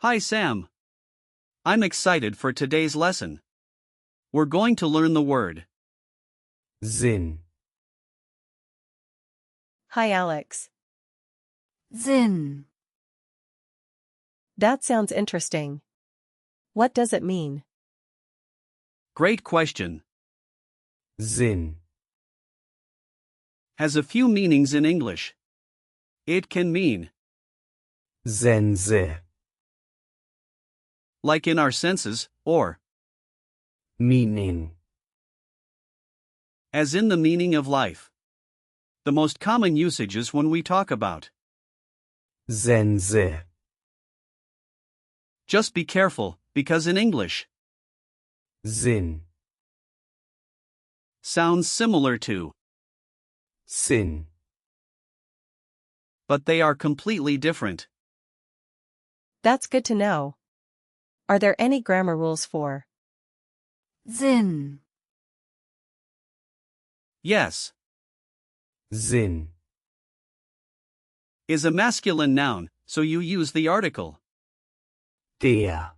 Hi Sam. I'm excited for today's lesson. We're going to learn the word Sinn. Hi Alex. Sinn. That sounds interesting. What does it mean? Great question. Sinn. Has a few meanings in English. It can mean, Sense. like in our senses, or, Meaning. as in the meaning of life. The most common usage is when we talk about. Sense. Just be careful, because in English, Sinn. sounds similar to, Sinn. but they are completely different. That's good to know. Are there any grammar rules for Sinn. Yes, Sinn. is a masculine noun, so you use the article. Der.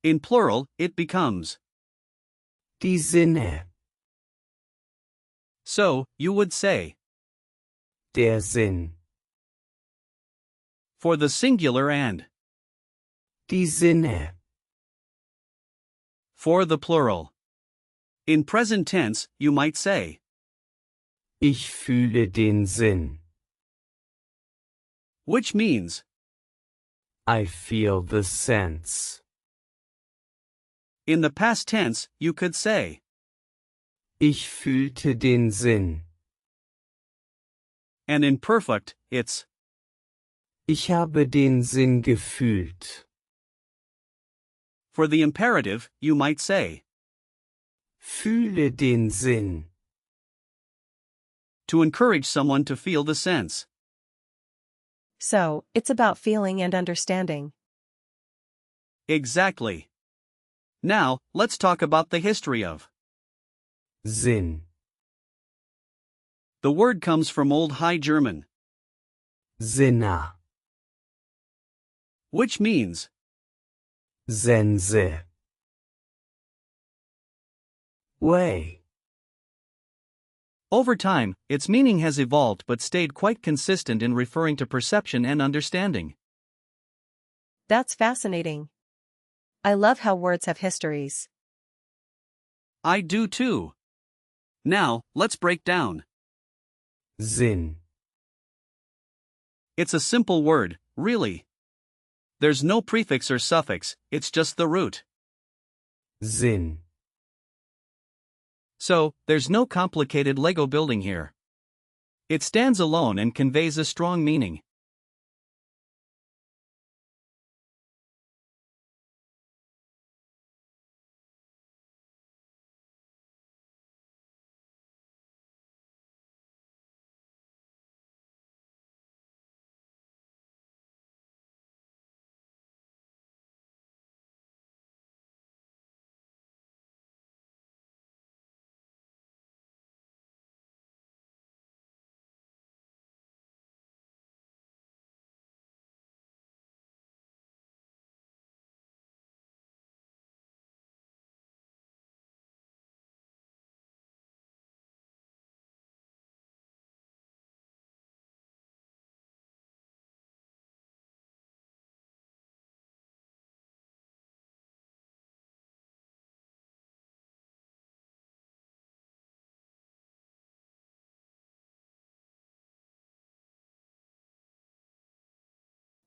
In plural, it becomes. Die Sinne. So, you would say, Der Sinn. for the singular and, Die Sinne. for the plural. In present tense, you might say, Ich fühle den Sinn. which means, I feel the sense. in the past tense, you could say, Ich fühlte den Sinn. and in perfect, it's, Ich habe den Sinn gefühlt. for the imperative, you might say, Fühle den Sinn. to encourage someone to feel the sense. So, it's about feeling and understanding. Exactly. Now, let's talk about the history of. Sinn. The word comes from Old High German, Sinner. which means, Sense. Way. over time, its meaning has evolved but stayed quite consistent in referring to perception and understanding. That's fascinating. I love how words have histories. I do too. Now, let's break down. Sinn. It's a simple word, really. There's no prefix or suffix, it's just the root. Sinn. So, there's no complicated Lego building here. It stands alone and conveys a strong meaning.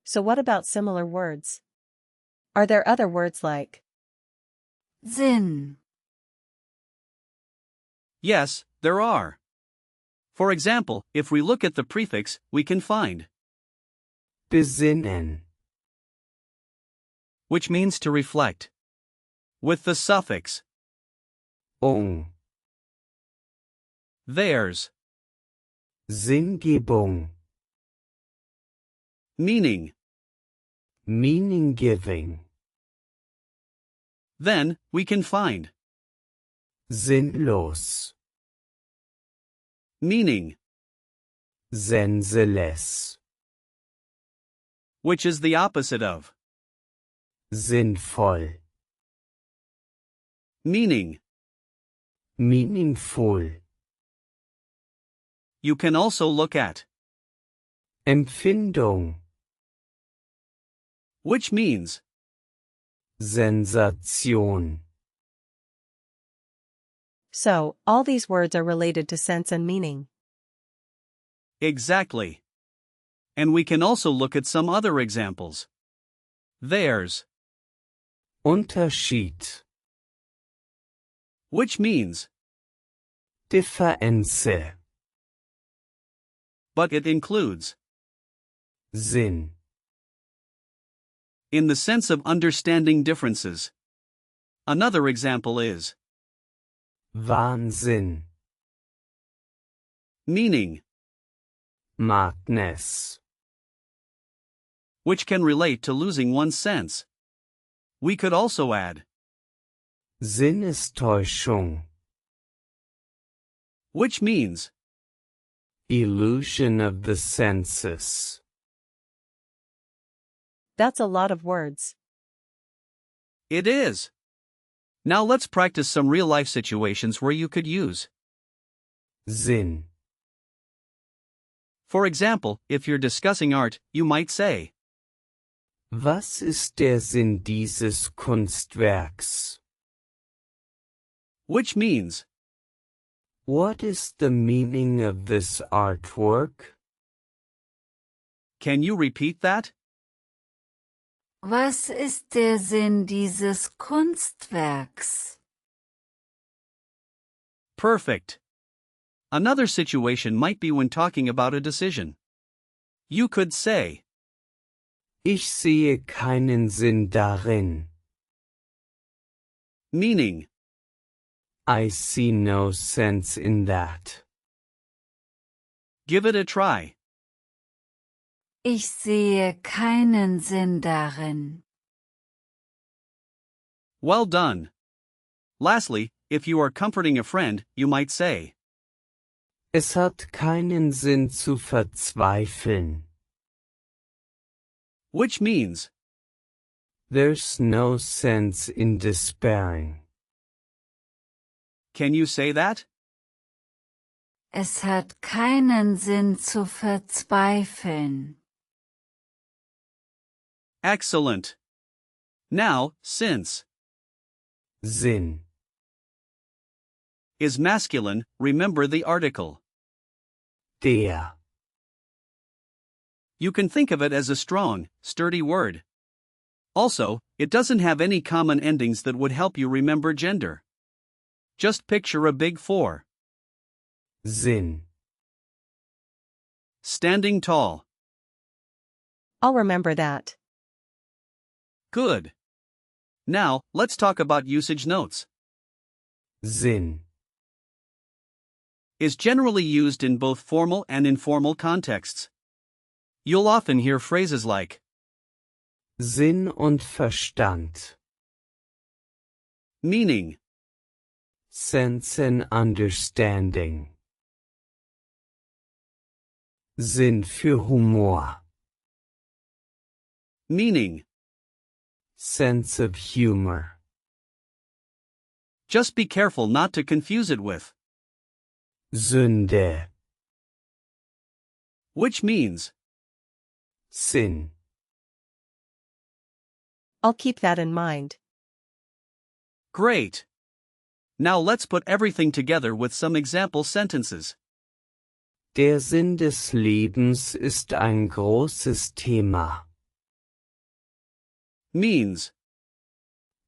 So, what about similar words? Are there other words like Sinn. Yes, there are. For example, if we look at the prefix, we can find, Besinnen. which means to reflect, with the suffix, Ung. theirs, Sinngebung. meaning. Meaning giving. Then, we can find, Sinnlos. meaning. Senseless. which is the opposite of sinnvoll, meaning. meaningful, You can also look at Empfindung, which means. Sensation. So, all these words are related to sense and meaning. Exactly. And we can also look at some other examples. There's, Unterschied, which means, Differenz, but it includes, Sinn, in the sense of understanding differences. Another example is, Wahnsinn, meaning, madness, which can relate to losing one's sense. We could also add, Sinnestäuschung, which means, illusion of the senses. That's a lot of words. it is. Now let's practice some real-life situations where you could use. Sinn, For example, if you're discussing art, you might say, was ist der Sinn dieses Kunstwerks? which means, What is the meaning of this artwork? can you repeat that? Was ist der Sinn dieses Kunstwerks? Perfect. Another situation might be when talking about a decision. You could say, Ich sehe keinen Sinn darin. meaning, I see no sense in that. give it a try. Ich sehe keinen Sinn darin. Well done. Lastly, if you are comforting a friend, you might say, Es hat keinen Sinn zu verzweifeln. which means, There's no sense in despairing. can you say that? Es hat keinen Sinn zu verzweifeln. Excellent. Now, since Sinn, is masculine, remember the article. der, You can think of it as a strong, sturdy word. Also, it doesn't have any common endings that would help you remember gender. Just picture a big four. Sinn, Standing tall. I'll remember that. Good. Now, let's talk about usage notes. Sinn, Is generally used in both formal and informal contexts. You'll often hear phrases like, Sinn und Verstand, meaning, sense and understanding. Sinn für Humor, meaning, sense of humor. just be careful not to confuse it with, Sünde, which means, Sin, I'll keep that in mind. great. Now let's put everything together with some example sentences. der Sinn des Lebens ist ein großes Thema. Means,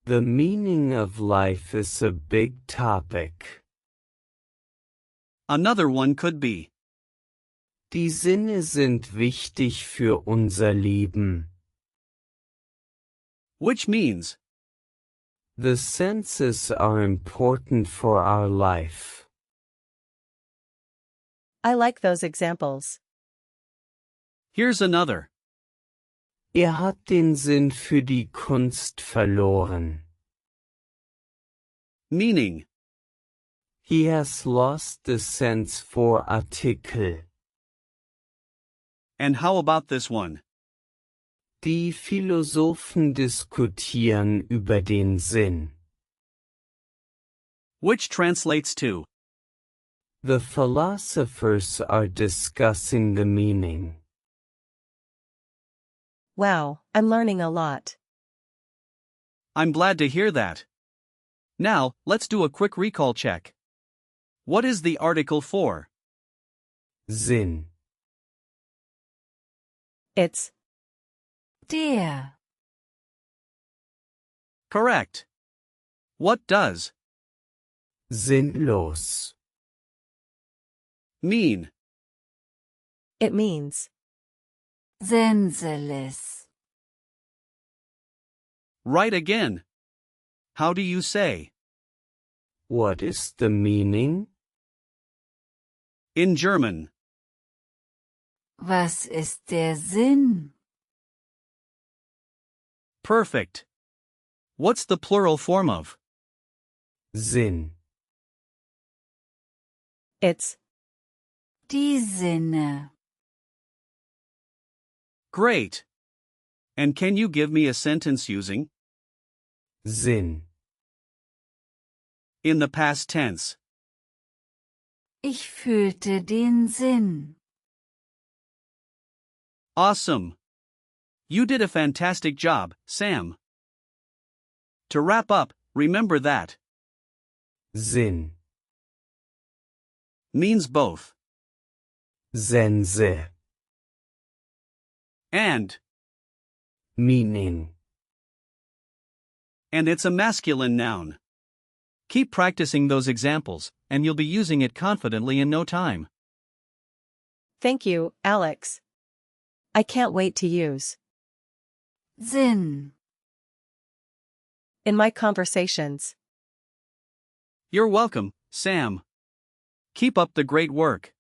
The meaning of life is a big topic. another one could be, Die Sinne sind wichtig für unser Leben. which means, The senses are important for our life. I like those examples. here's another. Hat den Sinn für die Kunst verloren. Meaning, He has lost the sense for Artikel. and how about this one? Die Philosophen diskutieren über den Sinn. Which translates to The philosophers are discussing the meaning. Wow, I'm learning a lot. I'm glad to hear that. Now, let's do a quick recall check. What is the article for? Sinn. It's Der. Correct. What does Sinnlos. mean? it means Senseless. Right again. How do you say? What is the meaning? In German. Was ist der Sinn? Perfect. What's the plural form of? Sinn. it's Die Sinne. Great. And can you give me a sentence using Sinn. in the past tense? Ich fühlte den Sinn. Awesome. You did a fantastic job, Sam. To wrap up, remember that Sinn. means both Sense. and Meaning. it's a masculine noun. Keep practicing those examples, and you'll be using it confidently in no time. Thank you, Alex. I can't wait to use Sinn. in my conversations. You're welcome, Sam. Keep up the great work.